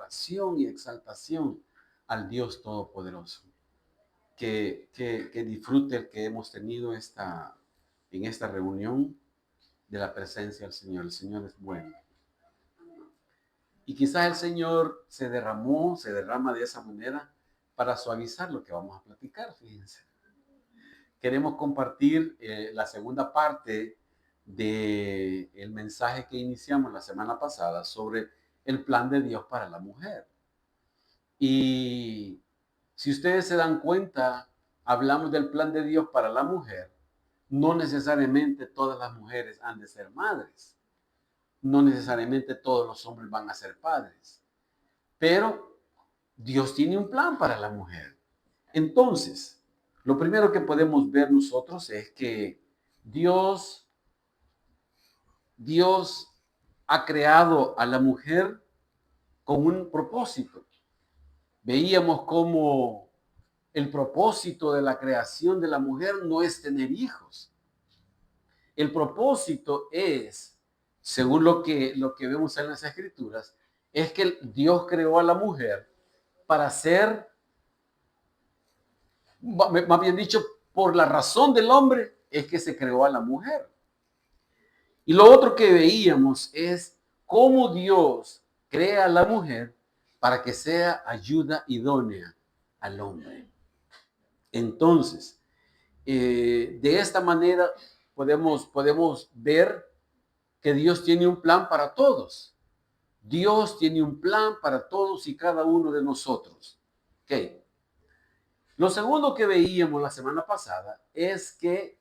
adoración y exaltación al Dios Todopoderoso. Que disfrute el que hemos tenido en esta reunión de la presencia del Señor. El Señor es bueno. Y quizás el Señor se derrama de esa manera para suavizar lo que vamos a platicar, fíjense. Queremos compartir la segunda parte del mensaje que iniciamos la semana pasada sobre el plan de Dios para la mujer. Y si ustedes se dan cuenta, hablamos del plan de Dios para la mujer. No necesariamente todas las mujeres han de ser madres. No necesariamente todos los hombres van a ser padres. Pero Dios tiene un plan para la mujer. Entonces, lo primero que podemos ver nosotros es que Dios ha creado a la mujer con un propósito. Veíamos cómo el propósito de la creación de la mujer no es tener hijos. El propósito es, según lo que vemos en las Escrituras, es que Dios creó a la mujer para ser, más bien dicho, por la razón del hombre es que se creó a la mujer. Y lo otro que veíamos es cómo Dios crea a la mujer para que sea ayuda idónea al hombre. Entonces, de esta manera podemos ver que Dios tiene un plan para todos. Dios tiene un plan para todos y cada uno de nosotros. Okay. Lo segundo que veíamos la semana pasada es que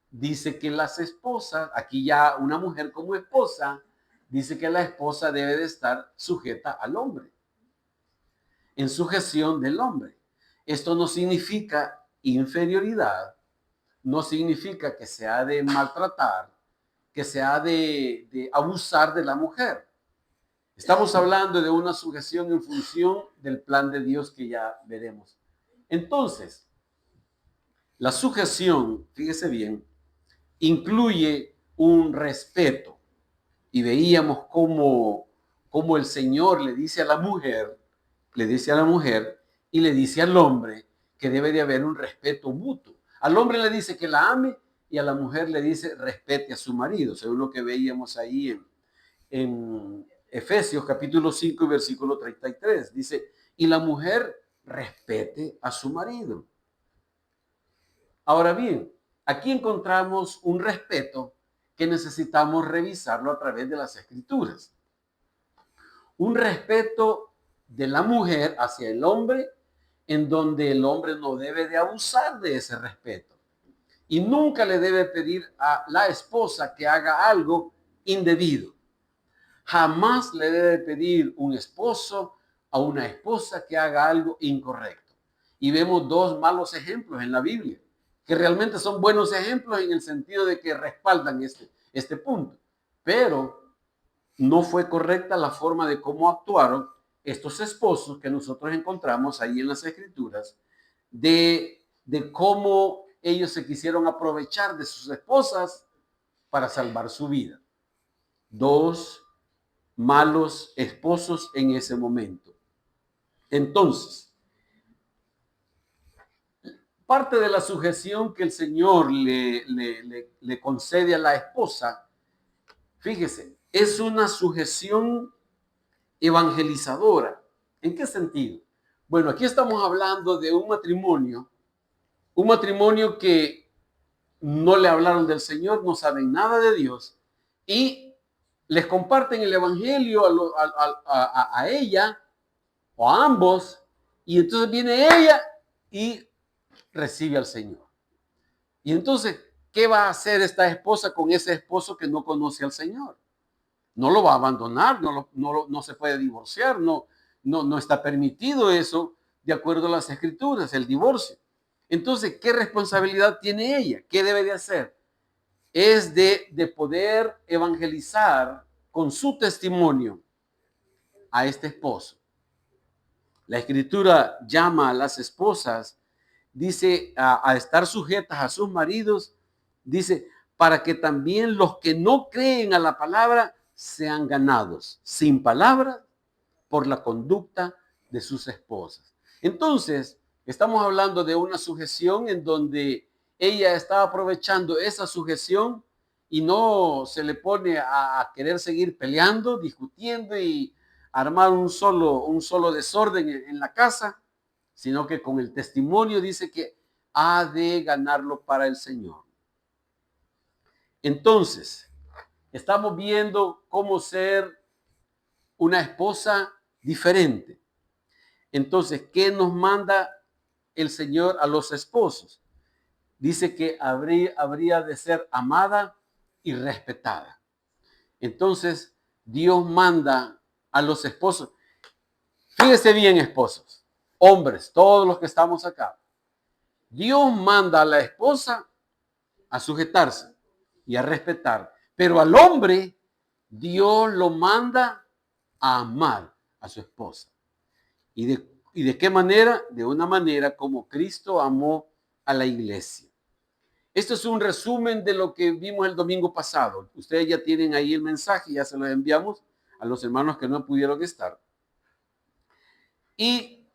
dice que las esposas, aquí ya una mujer como esposa, dice que la esposa debe de estar sujeta al hombre, en sujeción del hombre. Esto no significa inferioridad, no significa que se ha de maltratar, que se ha de abusar de la mujer. Estamos hablando de una sujeción en función del plan de Dios que ya veremos. Entonces, la sujeción, fíjese bien, incluye un respeto. Y veíamos cómo el Señor le dice a la mujer y le dice al hombre que debe de haber un respeto mutuo. Al hombre le dice que la ame y a la mujer le dice respete a su marido, según lo que veíamos ahí en Efesios capítulo 5 y versículo 33. Dice, y la mujer respete a su marido. Ahora bien, aquí encontramos un respeto que necesitamos revisarlo a través de las Escrituras. Un respeto de la mujer hacia el hombre, en donde el hombre no debe de abusar de ese respeto. Y nunca le debe pedir a la esposa que haga algo indebido. Jamás le debe pedir un esposo a una esposa que haga algo incorrecto. Y vemos dos malos ejemplos en la Biblia, que realmente son buenos ejemplos en el sentido de que respaldan este punto. Pero no fue correcta la forma de cómo actuaron estos esposos que nosotros encontramos ahí en las Escrituras, de cómo ellos se quisieron aprovechar de sus esposas para salvar su vida. Dos malos esposos en ese momento. Entonces, parte de la sujeción que el Señor le concede a la esposa, fíjese, es una sujeción evangelizadora. ¿En qué sentido? Bueno, aquí estamos hablando de un matrimonio que no le hablaron del Señor, no saben nada de Dios y les comparten el evangelio a ella o a ambos, y entonces viene ella y recibe al Señor. Y entonces, ¿qué va a hacer esta esposa con ese esposo que no conoce al Señor? No lo va a abandonar, no se puede divorciar, no está permitido eso de acuerdo a las Escrituras, el divorcio. Entonces, ¿qué responsabilidad tiene ella? ¿Qué debe de hacer? Es de poder evangelizar con su testimonio a este esposo. La Escritura llama a las esposas, dice, a estar sujetas a sus maridos, dice, para que también los que no creen a la palabra sean ganados. Sin palabra por la conducta de sus esposas. Entonces, estamos hablando de una sujeción en donde ella está aprovechando esa sujeción y no se le pone a querer seguir peleando, discutiendo y armar un solo desorden en la casa, sino que con el testimonio dice que ha de ganarlo para el Señor. Entonces, estamos viendo cómo ser una esposa diferente. Entonces, ¿qué nos manda el Señor a los esposos? Dice que habría de ser amada y respetada. Entonces, Dios manda a los esposos. Fíjese bien, esposos, hombres, todos los que estamos acá. Dios manda a la esposa a sujetarse y a respetar, pero al hombre Dios lo manda a amar a su esposa. ¿Y de qué manera? De una manera como Cristo amó a la iglesia. Esto es un resumen de lo que vimos el domingo pasado. Ustedes ya tienen ahí el mensaje, ya se lo enviamos a los hermanos que no pudieron estar. Y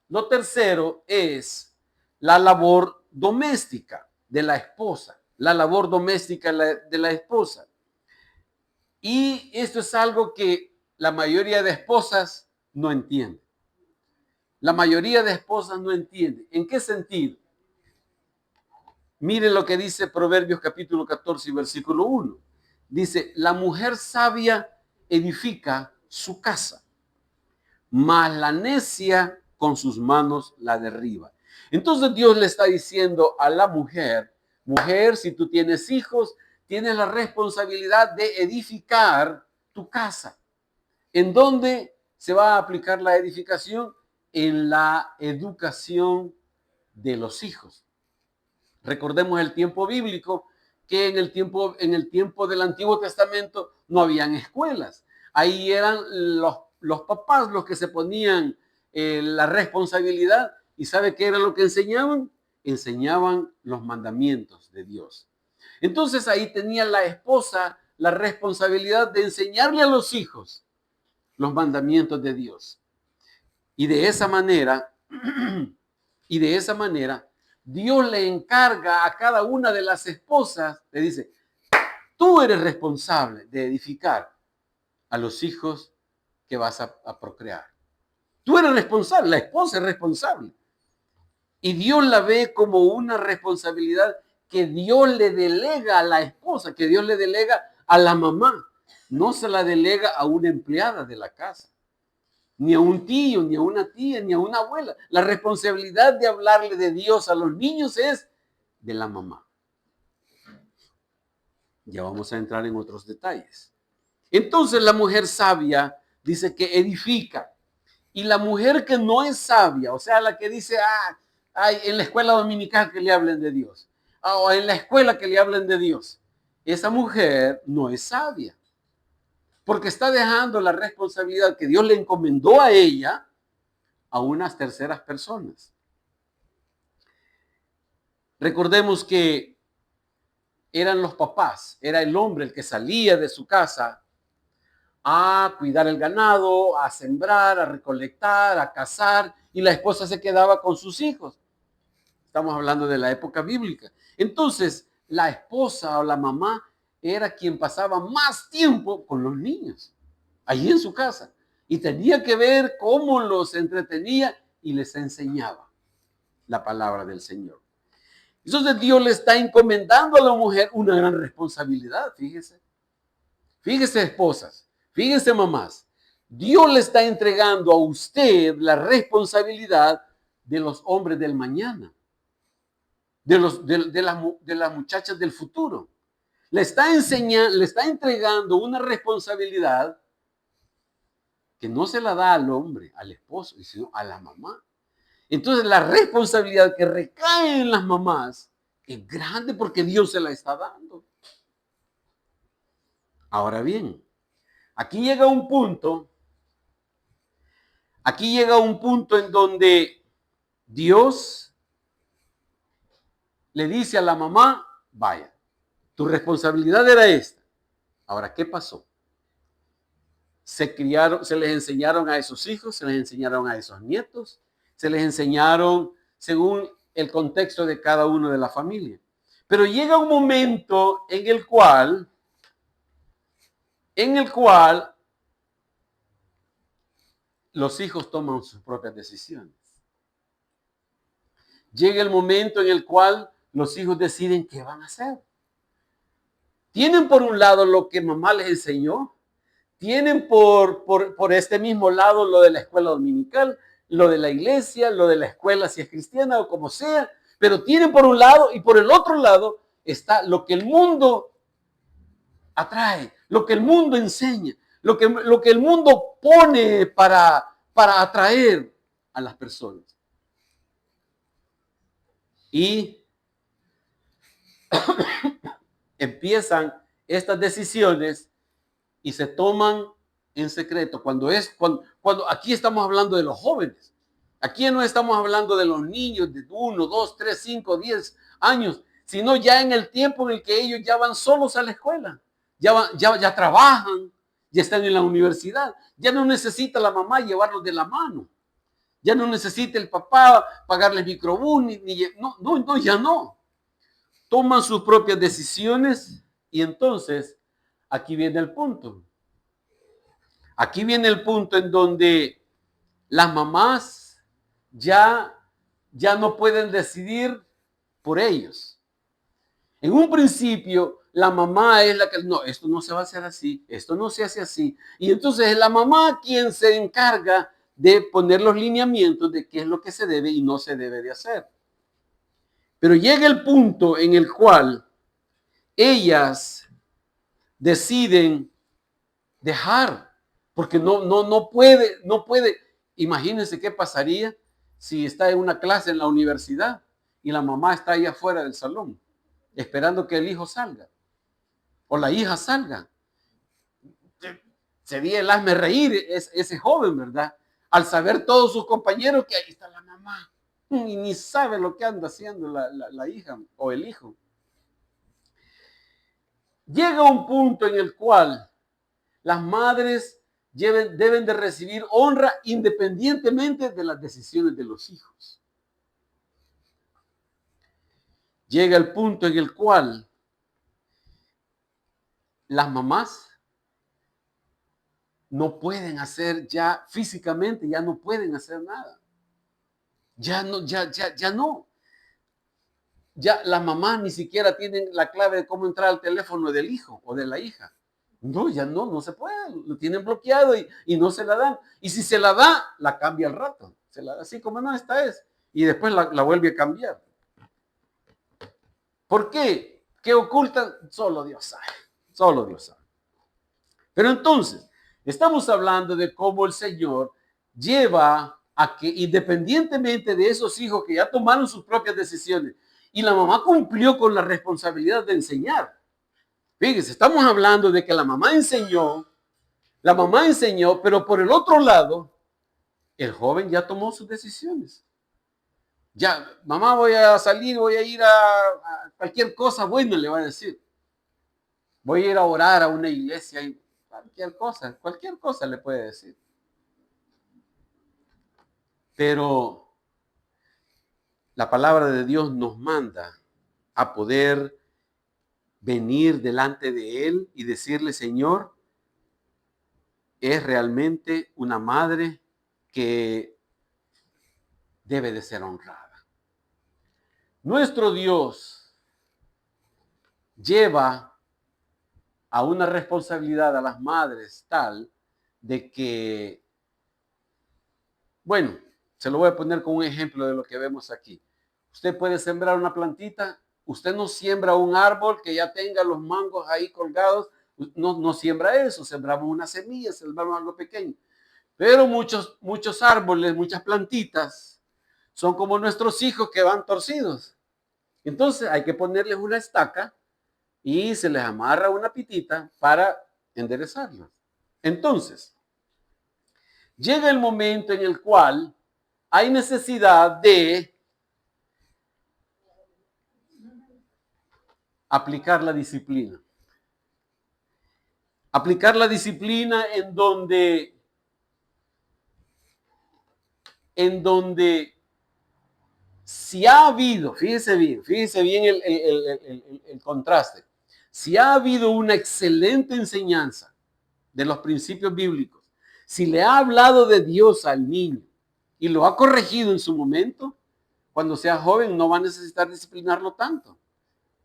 lo tercero es la labor doméstica de la esposa, la labor doméstica de la esposa. Y esto es algo que la mayoría de esposas no entiende. La mayoría de esposas no entiende. ¿En qué sentido? Miren lo que dice Proverbios capítulo 14 y versículo 1. Dice, la mujer sabia edifica su casa, mas la necia con sus manos la derriba. Entonces Dios le está diciendo a la mujer, mujer, si tú tienes hijos, tienes la responsabilidad de edificar tu casa. ¿En dónde se va a aplicar la edificación? En la educación de los hijos. Recordemos el tiempo bíblico, que en el tiempo del Antiguo Testamento no habían escuelas. Ahí eran los papás los que se ponían la responsabilidad. ¿Y sabe qué era lo que enseñaban? Enseñaban los mandamientos de Dios. Entonces ahí tenía la esposa la responsabilidad de enseñarle a los hijos los mandamientos de Dios. Y de esa manera, Dios le encarga a cada una de las esposas, le dice, tú eres responsable de edificar a los hijos que vas a procrear. Tú eres responsable, la esposa es responsable. Y Dios la ve como una responsabilidad que Dios le delega a la esposa, que Dios le delega a la mamá. No se la delega a una empleada de la casa, ni a un tío, ni a una tía, ni a una abuela. La responsabilidad de hablarle de Dios a los niños es de la mamá. Ya vamos a entrar en otros detalles. Entonces la mujer sabia dice que edifica. Y la mujer que no es sabia, o sea, la que dice, en la escuela dominical que le hablen de Dios, o en la escuela que le hablen de Dios, esa mujer no es sabia. Porque está dejando la responsabilidad que Dios le encomendó a ella a unas terceras personas. Recordemos que eran los papás, era el hombre el que salía de su casa a cuidar el ganado, a sembrar, a recolectar, a cazar, y la esposa se quedaba con sus hijos. Estamos hablando de la época bíblica. Entonces, la esposa o la mamá era quien pasaba más tiempo con los niños, allí en su casa, y tenía que ver cómo los entretenía y les enseñaba la palabra del Señor. Entonces Dios le está encomendando a la mujer una gran responsabilidad, fíjese. Fíjese, esposas, fíjese, mamás. Dios le está entregando a usted la responsabilidad de los hombres del mañana, de las muchachas del futuro. Le está entregando una responsabilidad que no se la da al hombre, al esposo, sino a la mamá. Entonces la responsabilidad que recae en las mamás es grande porque Dios se la está dando. Ahora bien, aquí llega un punto en donde Dios le dice a la mamá, vaya, tu responsabilidad era esta. Ahora, ¿qué pasó? se les enseñaron a esos hijos, se les enseñaron a esos nietos, se les enseñaron según el contexto de cada uno de la familia. Pero llega un momento en el cual los hijos toman sus propias decisiones. Llega el momento en el cual los hijos deciden qué van a hacer. Tienen por un lado lo que mamá les enseñó, tienen por este mismo lado lo de la escuela dominical, lo de la iglesia, lo de la escuela si es cristiana o como sea, pero tienen por un lado y por el otro lado está lo que el mundo atrae, lo que el mundo enseña, lo que el mundo pone para atraer a las personas. Y empiezan estas decisiones y se toman en secreto. Cuando aquí estamos hablando de los jóvenes. Aquí no estamos hablando de los niños de 1, 2, 3, 5, 10 años, sino ya en el tiempo en el que ellos ya van solos a la escuela. Ya trabajan, ya están en la universidad. Ya no necesita la mamá llevarlos de la mano. Ya no necesita el papá pagarles microbús. Ya no. Toman sus propias decisiones y entonces aquí viene el punto. Aquí viene el punto en donde las mamás ya no pueden decidir por ellos. En un principio, la mamá es la que, no, esto no se va a hacer así, esto no se hace así. Y entonces es la mamá quien se encarga de poner los lineamientos de qué es lo que se debe y no se debe de hacer. Pero llega el punto en el cual ellas deciden dejar, porque no puede. Imagínense qué pasaría si está en una clase en la universidad y la mamá está ahí afuera del salón, esperando que el hijo salga o la hija salga. Sería el hazme reír ese joven, ¿verdad? Al saber todos sus compañeros que ahí está la mamá y ni sabe lo que anda haciendo la hija o el hijo. Llega un punto en el cual las madres deben de recibir honra independientemente de las decisiones de los hijos. Llega el punto en el cual las mamás no pueden hacer ya físicamente, ya no pueden hacer nada. Ya no. Ya las mamás ni siquiera tienen la clave de cómo entrar al teléfono del hijo o de la hija. No, ya no se puede. Lo tienen bloqueado y no se la dan. Y si se la da, la cambia al rato. Se la da así como no, esta es. Y después la vuelve a cambiar. ¿Por qué? ¿Qué ocultan? Solo Dios sabe. Solo Dios sabe. Pero entonces, estamos hablando de cómo el Señor lleva a que independientemente de esos hijos que ya tomaron sus propias decisiones y la mamá cumplió con la responsabilidad de enseñar. Fíjense, estamos hablando de que la mamá enseñó, pero por el otro lado, el joven ya tomó sus decisiones. Ya, mamá, voy a salir, voy a ir a cualquier cosa buena, le va a decir. Voy a ir a orar a una iglesia y cualquier cosa le puede decir. Pero la palabra de Dios nos manda a poder venir delante de Él y decirle, Señor, es realmente una madre que debe de ser honrada. Nuestro Dios lleva a una responsabilidad a las madres tal de que, bueno, se lo voy a poner con un ejemplo de lo que vemos aquí. Usted puede sembrar una plantita, usted no siembra un árbol que ya tenga los mangos ahí colgados, no siembra eso, sembramos una semilla, sembramos algo pequeño. Pero muchos árboles, muchas plantitas, son como nuestros hijos que van torcidos. Entonces hay que ponerles una estaca y se les amarra una pitita para enderezarlos. Entonces, llega el momento en el cual hay necesidad de aplicar la disciplina. Aplicar la disciplina en donde si ha habido, fíjese bien el contraste, si ha habido una excelente enseñanza de los principios bíblicos, si le ha hablado de Dios al niño y lo ha corregido en su momento, cuando sea joven no va a necesitar disciplinarlo tanto,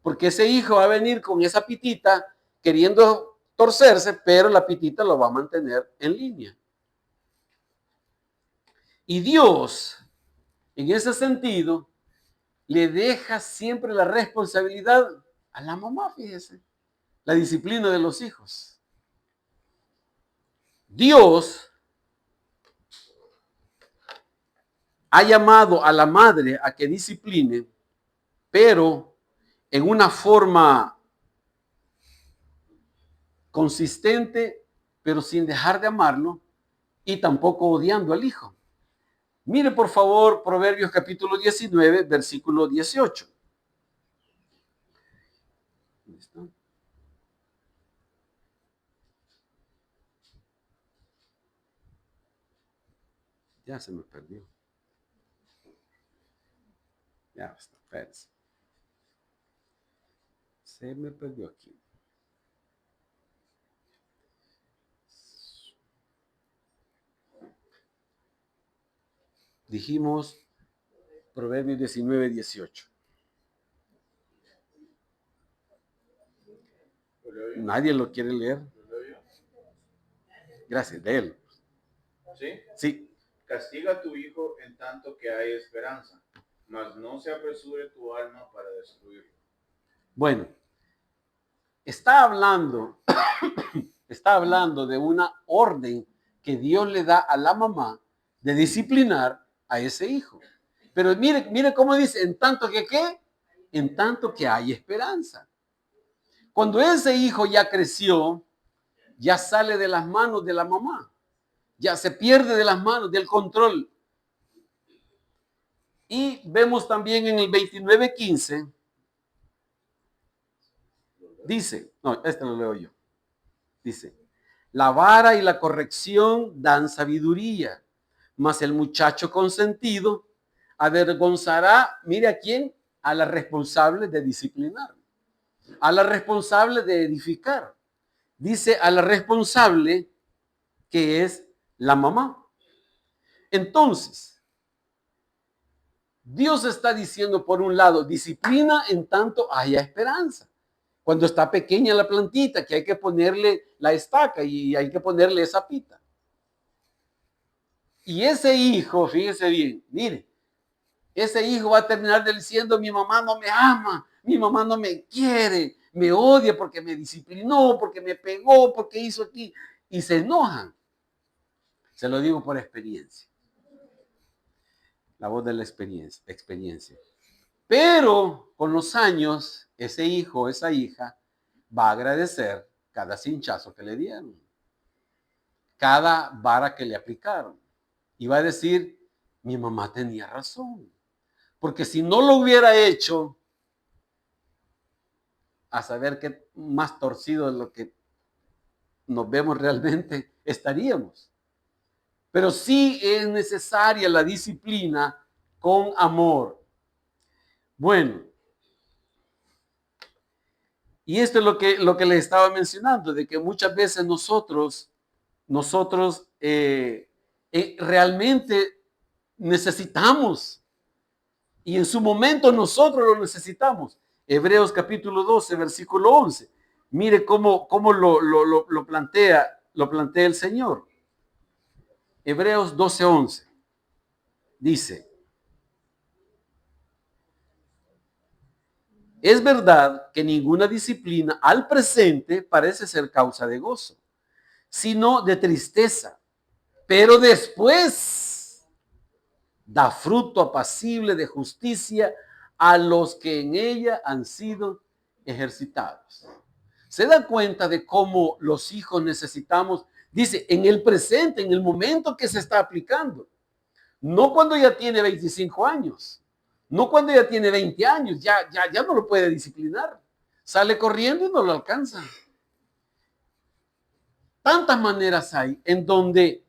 porque ese hijo va a venir con esa pitita queriendo torcerse, pero la pitita lo va a mantener en línea. Y Dios, en ese sentido, le deja siempre la responsabilidad a la mamá, fíjese, la disciplina de los hijos. Dios ha llamado a la madre a que discipline, pero en una forma consistente, pero sin dejar de amarlo y tampoco odiando al hijo. Mire por favor Proverbios capítulo 19, versículo 18. Ya se me perdió. Ya está, espérense. Se me perdió aquí. Dijimos Proverbios 19, 18. Nadie lo quiere leer. Gracias, de él. ¿Sí? Sí. Castiga a tu hijo en tanto que hay esperanza, mas no se apresure tu alma para destruirlo. Bueno, está hablando de una orden que Dios le da a la mamá de disciplinar a ese hijo. Pero mire cómo dice, en tanto que ¿qué? En tanto que hay esperanza. Cuando ese hijo ya creció, ya sale de las manos de la mamá, ya se pierde de las manos del control. Y vemos también en el 29:15, dice, no, este lo leo yo, dice, la vara y la corrección dan sabiduría, mas el muchacho consentido avergonzará, mire a quién, a la responsable de disciplinar, a la responsable de edificar. Dice a la responsable que es la mamá. Entonces, Dios está diciendo por un lado, disciplina en tanto haya esperanza. Cuando está pequeña la plantita, que hay que ponerle la estaca y hay que ponerle esa pita. Y ese hijo, fíjese bien, mire, ese hijo va a terminar diciendo, mi mamá no me ama, mi mamá no me quiere, me odia porque me disciplinó, porque me pegó, porque hizo aquí. Y se enojan. Se lo digo por experiencia. La voz de la experiencia. Pero con los años, ese hijo, esa hija, va a agradecer cada cinchazo que le dieron, cada vara que le aplicaron. Y va a decir, mi mamá tenía razón. Porque si no lo hubiera hecho, a saber qué más torcido de lo que nos vemos realmente estaríamos. Pero sí es necesaria la disciplina con amor. Bueno, y esto es lo que les estaba mencionando, de que muchas veces nosotros realmente necesitamos, y en su momento nosotros lo necesitamos. Hebreos capítulo 12, versículo 11. Mire cómo lo plantea el Señor. Hebreos 12, 11. Dice, es verdad que ninguna disciplina al presente parece ser causa de gozo, sino de tristeza, pero después da fruto apacible de justicia a los que en ella han sido ejercitados. ¿Se da cuenta de cómo los hijos necesitamos? Dice, en el presente, en el momento que se está aplicando. No cuando ya tiene 25 años. No cuando ya tiene 20 años. Ya no lo puede disciplinar. Sale corriendo y no lo alcanza. Tantas maneras hay en donde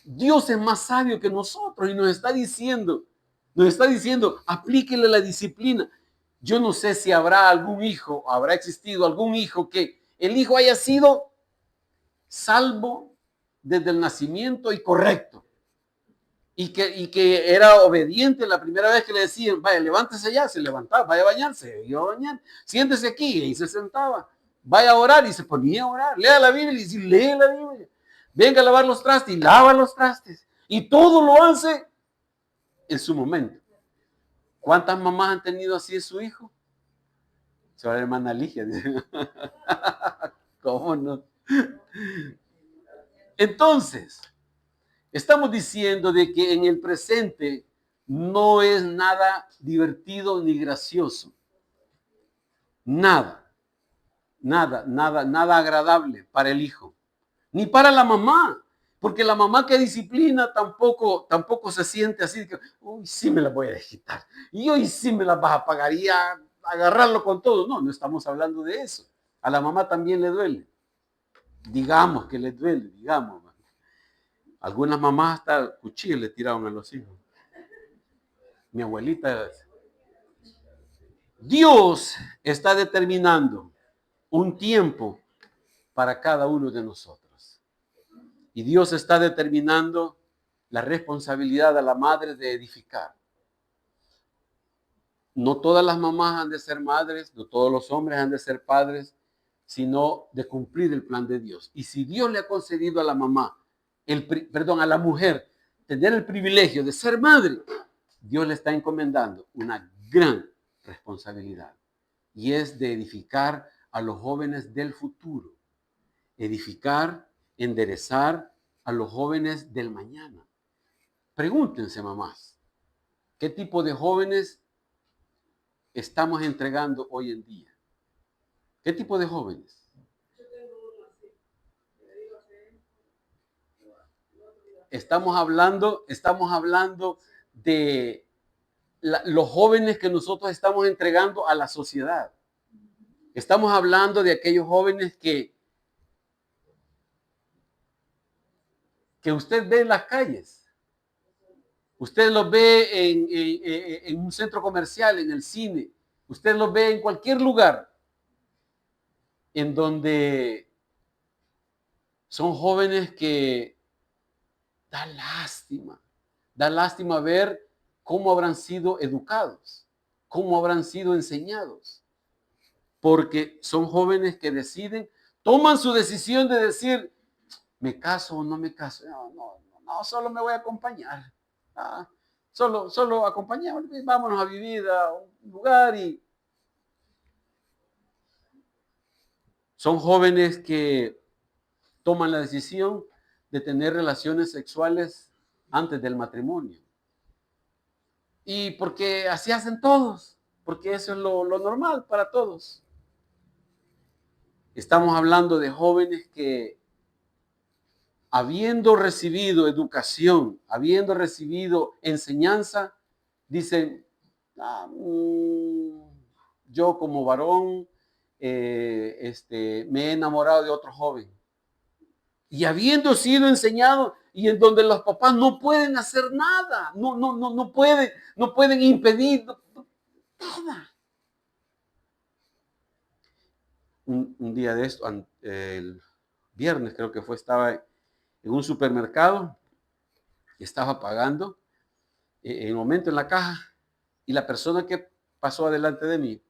Dios es más sabio que nosotros y nos está diciendo, aplíquele la disciplina. Yo no sé si habrá algún hijo, habrá existido algún hijo que el hijo haya sido salvo desde el nacimiento y correcto. Y que era obediente la primera vez que le decían, vaya, levántese ya, se levantaba, vaya a bañarse, iba a bañar, siéntese aquí, y se sentaba, vaya a orar, y se ponía a orar, lea la Biblia, y si lee la Biblia, venga a lavar los trastes, y lava los trastes, y todo lo hace en su momento. ¿Cuántas mamás han tenido así a su hijo? Se va la hermana Ligia. ¿Cómo no? Entonces, estamos diciendo de que en el presente no es nada divertido ni gracioso. Nada agradable para el hijo. Ni para la mamá. Porque la mamá que disciplina tampoco se siente así que, uy, sí me la voy a desquitar. Y hoy sí me la vas a pagar y a agarrarlo con todo. No estamos hablando de eso. A la mamá también le duele. Digamos que le duele, digamos. Algunas mamás hasta cuchillos le tiraron a los hijos. Mi abuelita. Dios está determinando un tiempo para cada uno de nosotros. Y Dios está determinando la responsabilidad de la madre de edificar. No todas las mamás han de ser madres, no todos los hombres han de ser padres, sino de cumplir el plan de Dios. Y si Dios le ha concedido a la mamá, a la mujer, tener el privilegio de ser madre, Dios le está encomendando una gran responsabilidad. Y es de edificar a los jóvenes del futuro. Edificar, enderezar a los jóvenes del mañana. Pregúntense, mamás, ¿qué tipo de jóvenes estamos entregando hoy en día? ¿Qué tipo de jóvenes? Estamos hablando de los jóvenes que nosotros estamos entregando a la sociedad. Estamos hablando de aquellos jóvenes que usted ve en las calles. Usted los ve en un centro comercial, en el cine. Usted los ve en cualquier lugar en donde son jóvenes que da lástima ver cómo habrán sido educados, cómo habrán sido enseñados, porque son jóvenes que toman su decisión de decir, ¿me caso o no me caso? No, solo me voy a acompañar. Solo acompañar, vámonos a vivir a un lugar y son jóvenes que toman la decisión de tener relaciones sexuales antes del matrimonio. Y porque así hacen todos, porque eso es lo normal para todos. Estamos hablando de jóvenes que, habiendo recibido educación, habiendo recibido enseñanza, dicen, yo como varón me he enamorado de otro joven. Y habiendo sido enseñado y en donde los papás no pueden hacer nada, no pueden impedir nada. Un día de esto, el viernes creo que fue, estaba en un supermercado, estaba pagando en el momento en la caja y la persona que pasó adelante de mí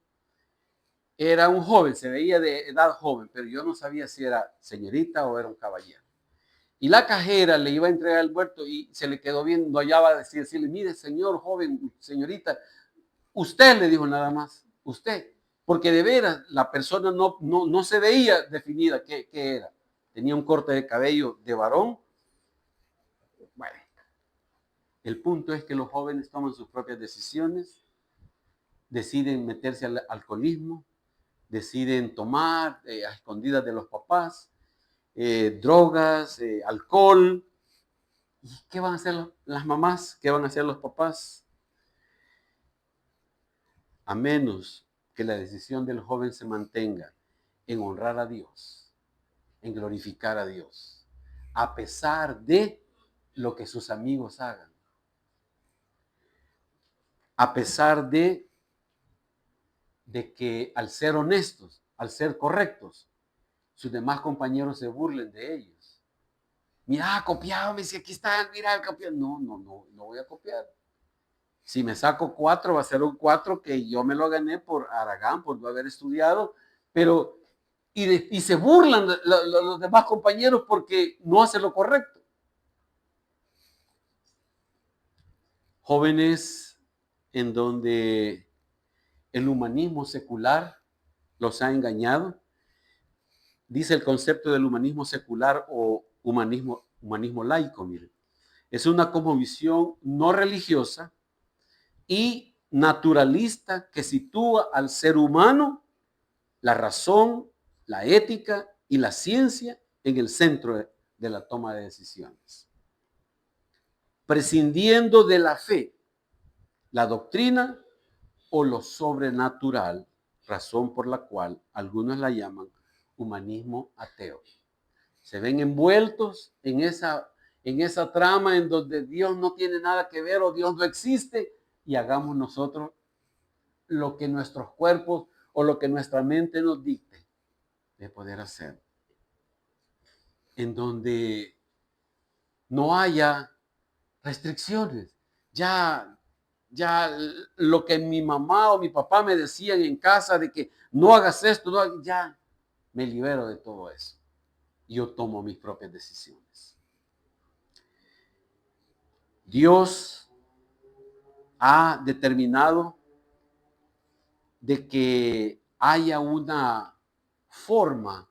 era un joven, se veía de edad joven, pero yo no sabía si era señorita o era un caballero. Y la cajera le iba a entregar el vuelto y se le quedó viendo allá, va a decirle, mire, señor, joven, señorita, usted, le dijo nada más, usted, porque de veras la persona no se veía definida qué era. Tenía un corte de cabello de varón. Bueno, el punto es que los jóvenes toman sus propias decisiones, deciden meterse al alcoholismo, deciden tomar a escondidas de los papás, drogas, alcohol. ¿Y qué van a hacer las mamás? ¿Qué van a hacer los papás? A menos que la decisión del joven se mantenga en honrar a Dios, en glorificar a Dios, a pesar de lo que sus amigos hagan, a pesar de que al ser honestos, al ser correctos, sus demás compañeros se burlen de ellos. Mira, copiado, si aquí está, mira, copiado. No voy a copiar. Si me saco 4, va a ser un 4 que yo me lo gané por Aragán, por no haber estudiado, pero y se burlan los demás compañeros porque no hacen lo correcto. Jóvenes en donde el humanismo secular los ha engañado. Dice el concepto del humanismo secular o humanismo laico, mire. Es una cosmovisión no religiosa y naturalista que sitúa al ser humano, la razón, la ética y la ciencia en el centro de la toma de decisiones. Prescindiendo de la fe, la doctrina o lo sobrenatural, razón por la cual algunos la llaman humanismo ateo. Se ven envueltos en esa trama en donde Dios no tiene nada que ver o Dios no existe y hagamos nosotros lo que nuestros cuerpos o lo que nuestra mente nos dicte de poder hacer. En donde no haya restricciones. Ya lo que mi mamá o mi papá me decían en casa de que no hagas esto, no, ya me libero de todo eso. Yo tomo mis propias decisiones. Dios ha determinado de que haya una forma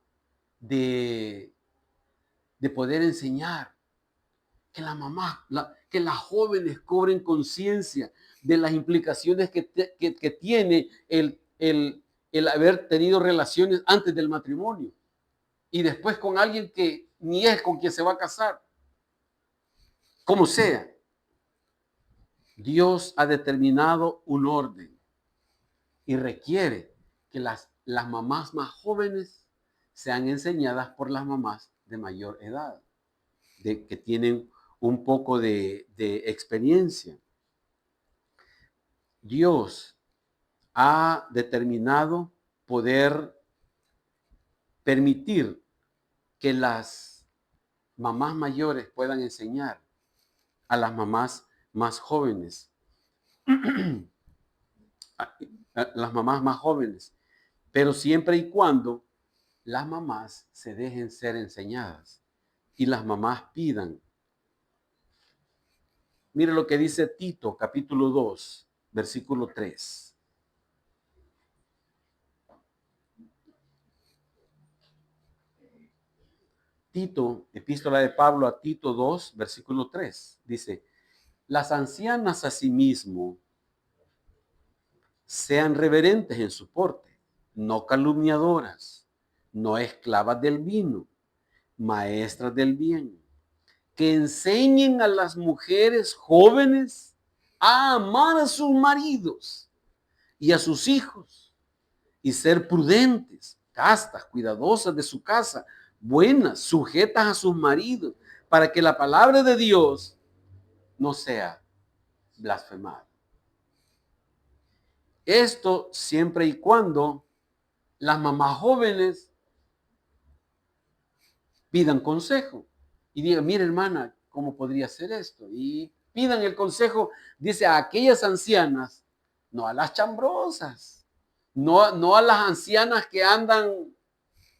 de poder enseñar, que la mamá, que las jóvenes cobren conciencia de las implicaciones que tiene el haber tenido relaciones antes del matrimonio y después con alguien que ni es con quien se va a casar. Como sea, Dios ha determinado un orden y requiere que las mamás más jóvenes sean enseñadas por las mamás de mayor edad, de que tienen un poco de experiencia. Dios ha determinado poder permitir que las mamás mayores puedan enseñar a las mamás más jóvenes. Las mamás más jóvenes, pero siempre y cuando las mamás se dejen ser enseñadas y las mamás pidan. Mire lo que dice Tito, capítulo 2, versículo 3. Tito, epístola de Pablo a Tito 2, versículo 3, dice: las ancianas asimismo sean reverentes en su porte, no calumniadoras, no esclavas del vino, maestras del bien, que enseñen a las mujeres jóvenes a amar a sus maridos y a sus hijos y ser prudentes, castas, cuidadosas de su casa, buenas, sujetas a sus maridos, para que la palabra de Dios no sea blasfemada. Esto siempre y cuando las mamás jóvenes pidan consejo y digan: mira, hermana, ¿cómo podría ser esto? Y pidan el consejo, dice, a aquellas ancianas, no a las chambrosas, no a las ancianas que andan,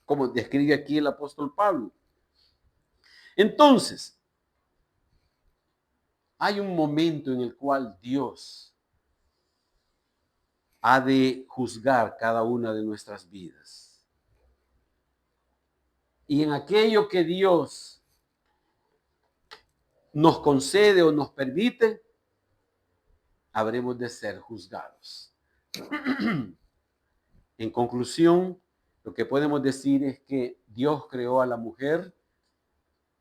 como describe aquí el apóstol Pablo. Entonces, hay un momento en el cual Dios ha de juzgar cada una de nuestras vidas. Y en aquello que Dios nos concede o nos permite, habremos de ser juzgados. En conclusión, lo que podemos decir es que Dios creó a la mujer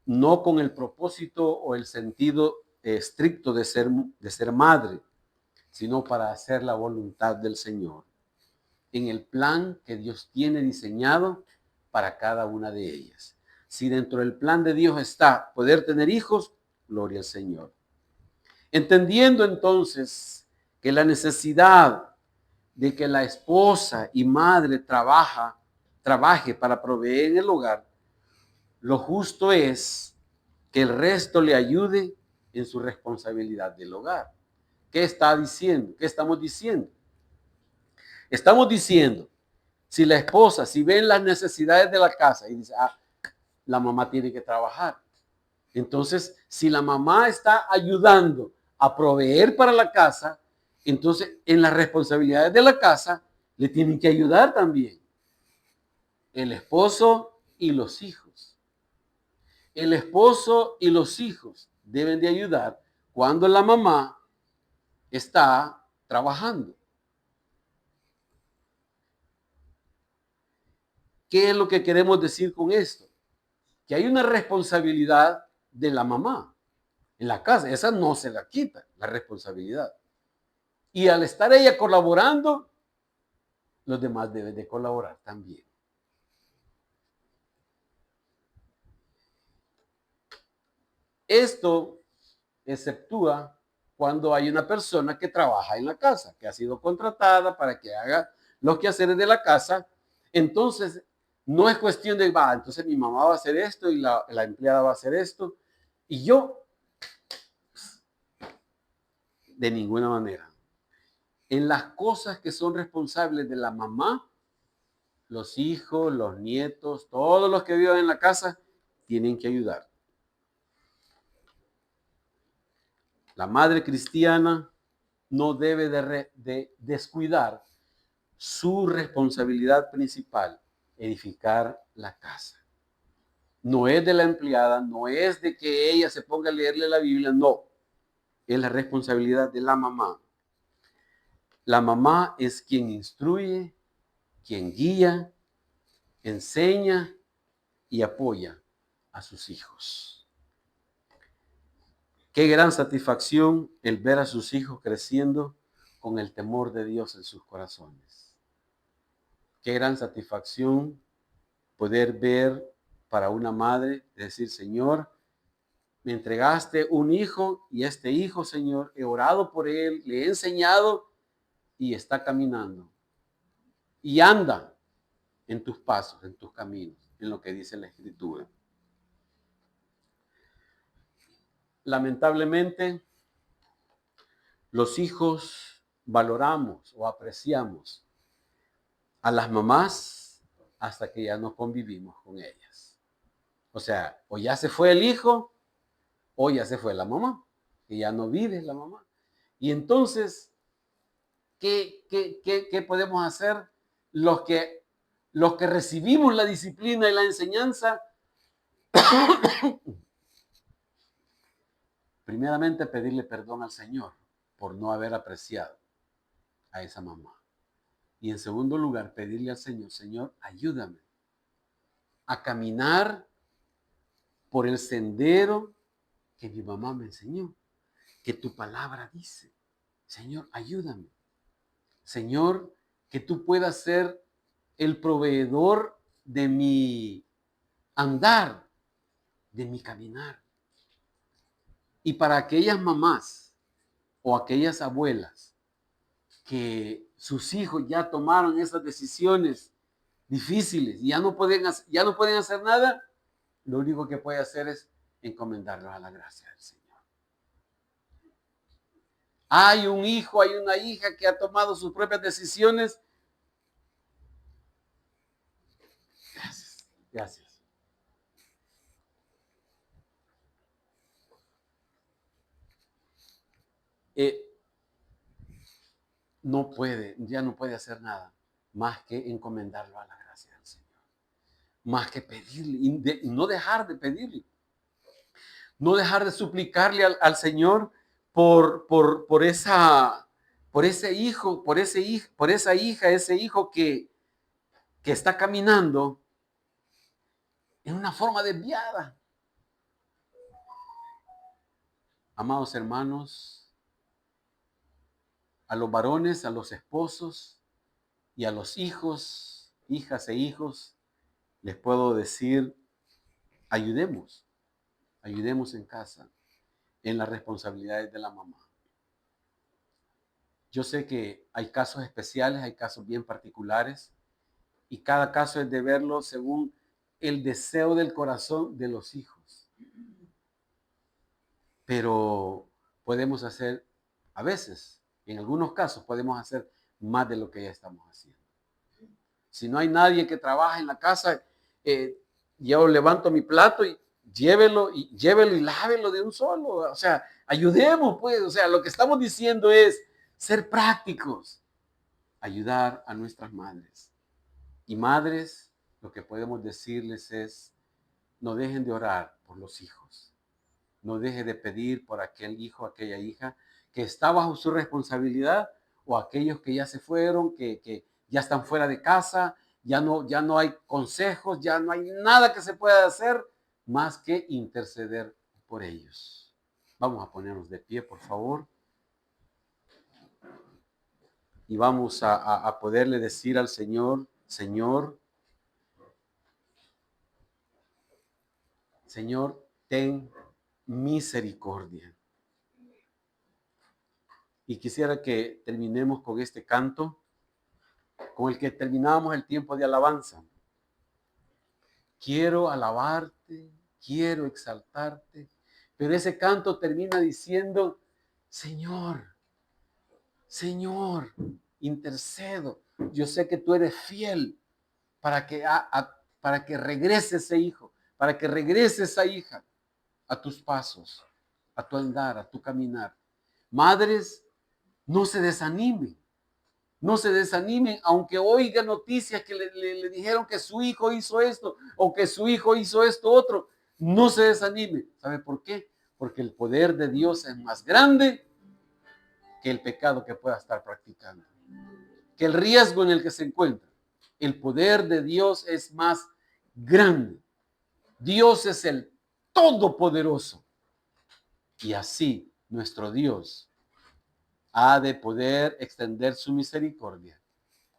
no con el propósito o el sentido estricto de ser madre, sino para hacer la voluntad del Señor en el plan que Dios tiene diseñado para cada una de ellas. Si dentro del plan de Dios está poder tener hijos, gloria al Señor. Entendiendo entonces que la necesidad de que la esposa y madre trabaje para proveer en el hogar, lo justo es que el resto le ayude en su responsabilidad del hogar. ¿Qué está diciendo? ¿Qué estamos diciendo? Estamos diciendo, si la esposa, si ven las necesidades de la casa y dice, la mamá tiene que trabajar. Entonces, si la mamá está ayudando a proveer para la casa, entonces en las responsabilidades de la casa le tienen que ayudar también el esposo y los hijos. El esposo y los hijos deben de ayudar cuando la mamá está trabajando. ¿Qué es lo que queremos decir con esto? Que hay una responsabilidad de la mamá en la casa. Esa no se la quita, la responsabilidad. Y al estar ella colaborando, los demás deben de colaborar también. Esto exceptúa cuando hay una persona que trabaja en la casa, que ha sido contratada para que haga los quehaceres de la casa. Entonces, no es cuestión de, entonces mi mamá va a hacer esto y la empleada va a hacer esto. Y yo, de ninguna manera. En las cosas que son responsables de la mamá, los hijos, los nietos, todos los que vivan en la casa, tienen que ayudar. La madre cristiana no debe de descuidar su responsabilidad principal, edificar la casa. No es de la empleada, no es de que ella se ponga a leerle la Biblia, no. Es la responsabilidad de la mamá. La mamá es quien instruye, quien guía, enseña y apoya a sus hijos. Qué gran satisfacción el ver a sus hijos creciendo con el temor de Dios en sus corazones. Qué gran satisfacción poder ver para una madre, decir, Señor, me entregaste un hijo y este hijo, Señor, he orado por él, le he enseñado y está caminando. Y anda en tus pasos, en tus caminos, en lo que dice la Escritura. Lamentablemente, los hijos valoramos o apreciamos a las mamás hasta que ya no convivimos con ellas. O sea, o ya se fue el hijo o ya se fue la mamá, que ya no vive la mamá. Y entonces, ¿qué podemos hacer? Los que recibimos la disciplina y la enseñanza, primeramente pedirle perdón al Señor por no haber apreciado a esa mamá. Y en segundo lugar, pedirle al Señor, Señor, ayúdame a caminar por el sendero que mi mamá me enseñó, que tu palabra dice. Señor, ayúdame. Señor, que tú puedas ser el proveedor de mi andar, de mi caminar. Y para aquellas mamás o aquellas abuelas que sus hijos ya tomaron esas decisiones difíciles y ya no pueden hacer nada, lo único que puede hacer es encomendarlos a la gracia del Señor. Hay un hijo, hay una hija que ha tomado sus propias decisiones. Gracias, gracias. Ya no puede hacer nada más que encomendarlo a la gracia del Señor. Más que pedirle, y no dejar de pedirle. No dejar de suplicarle al Señor por ese hijo, por esa hija, ese hijo que está caminando en una forma desviada. Amados hermanos, a los varones, a los esposos y a los hijos, hijas e hijos, les puedo decir ayudemos, ayudemos en casa, en las responsabilidades de la mamá. Yo sé que hay casos especiales, hay casos bien particulares, y cada caso es de verlo según el deseo del corazón de los hijos. Pero podemos hacer, a veces, en algunos casos, podemos hacer más de lo que ya estamos haciendo. Si no hay nadie que trabaje en la casa, yo levanto mi plato y llévelo y lávelo de un solo. O sea, ayudemos, pues. O sea, lo que estamos diciendo es ser prácticos, ayudar a nuestras madres. Y madres, lo que podemos decirles es, no dejen de orar por los hijos. No deje de pedir por aquel hijo, aquella hija que está bajo su responsabilidad, o aquellos que ya se fueron, que ya están fuera de casa, ya no hay consejos, ya no hay nada que se pueda hacer más que interceder por ellos. Vamos a ponernos de pie, por favor. Y vamos a poderle decir al Señor, Señor, ten misericordia. Y quisiera que terminemos con este canto, con el que terminamos el tiempo de alabanza. Quiero alabarte, quiero exaltarte, pero ese canto termina diciendo, Señor, Señor, intercedo. Yo sé que tú eres fiel para que regrese ese hijo, para que regrese esa hija a tus pasos, a tu andar, a tu caminar. Madres, no se desanimen. No se desanimen, aunque oiga noticias que le dijeron que su hijo hizo esto o que su hijo hizo esto otro. No se desanimen. ¿Sabe por qué? Porque el poder de Dios es más grande que el pecado que pueda estar practicando, que el riesgo en el que se encuentra. El poder de Dios es más grande. Dios es el Todopoderoso. Y así nuestro Dios ha de poder extender su misericordia,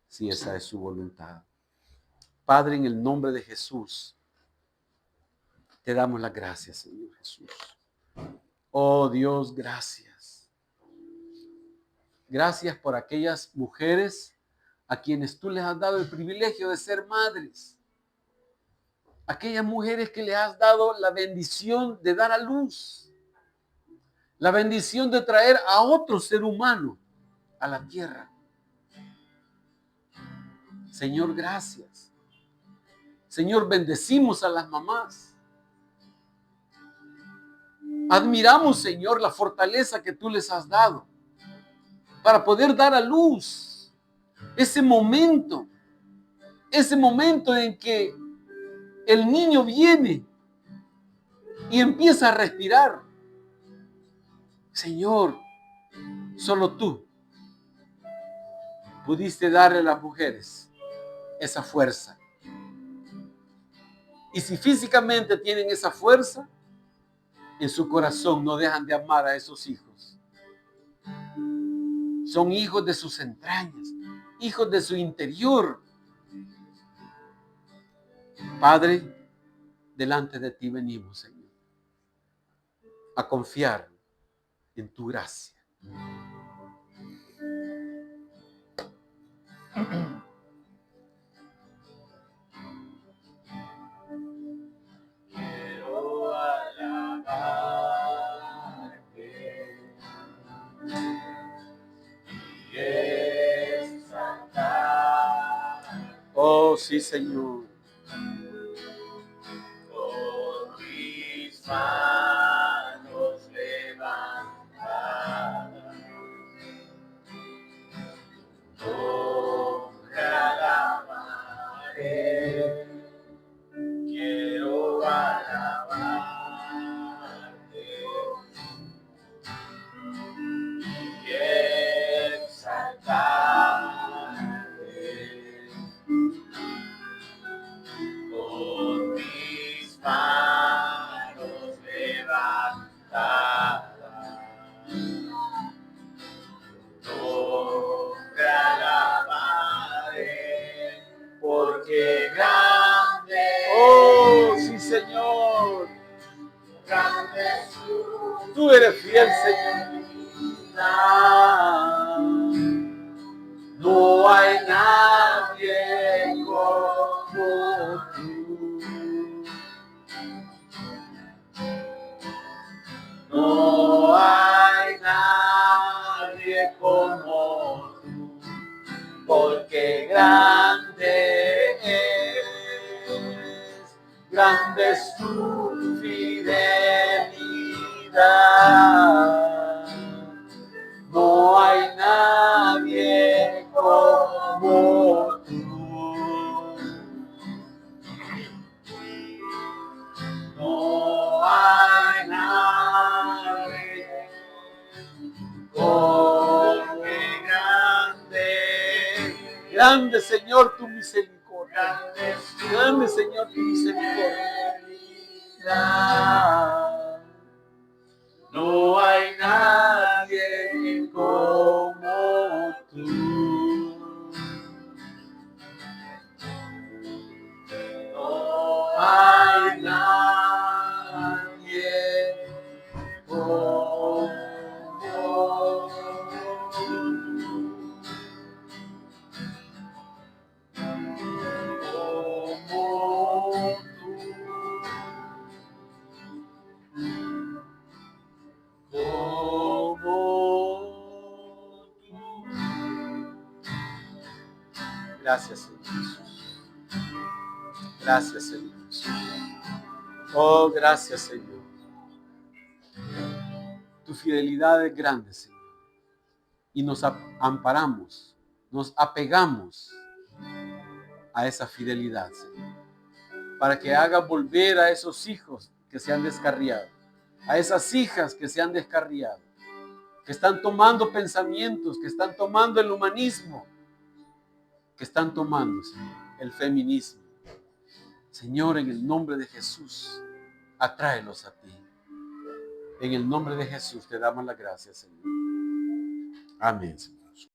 si esa es su voluntad. Padre, en el nombre de Jesús, te damos las gracias, Señor Jesús. Oh Dios, gracias. Gracias por aquellas mujeres a quienes tú les has dado el privilegio de ser madres. Aquellas mujeres que les has dado la bendición de dar a luz. La bendición de traer a otro ser humano a la tierra. Señor, gracias. Señor, bendecimos a las mamás. Admiramos, Señor, la fortaleza que tú les has dado para poder dar a luz ese momento en que el niño viene y empieza a respirar. Señor, solo tú pudiste darle a las mujeres esa fuerza. Y si físicamente tienen esa fuerza, en su corazón no dejan de amar a esos hijos. Son hijos de sus entrañas, hijos de su interior. Padre, delante de ti venimos, Señor, a confiar en tu gracia. Quiero alabarte y exaltarte. Oh, sí, Señor. Con mis manos levantadas, nombre alabaré. Quiero alabarte y exaltarte No hay nadie como tú. No hay nadie como tú, porque grande es tu fidelidad. No hay nadie como tú. No hay nadie porque grande Señor tu misericordia. Grande Señor tu misericordia. No hay nadie como tú. No hay nadie como tú. Gracias, Señor Jesús. Gracias, Señor Jesús. Oh, gracias, Señor. Tu fidelidad es grande, Señor. Y nos amparamos, nos apegamos a esa fidelidad, Señor. Para que haga volver a esos hijos que se han descarriado, a esas hijas que se han descarriado, que están tomando pensamientos, que están tomando el humanismo, que están tomando, Señor, el feminismo. Señor, en el nombre de Jesús, atráelos a ti. En el nombre de Jesús te damos las gracias, Señor. Amén, Señor.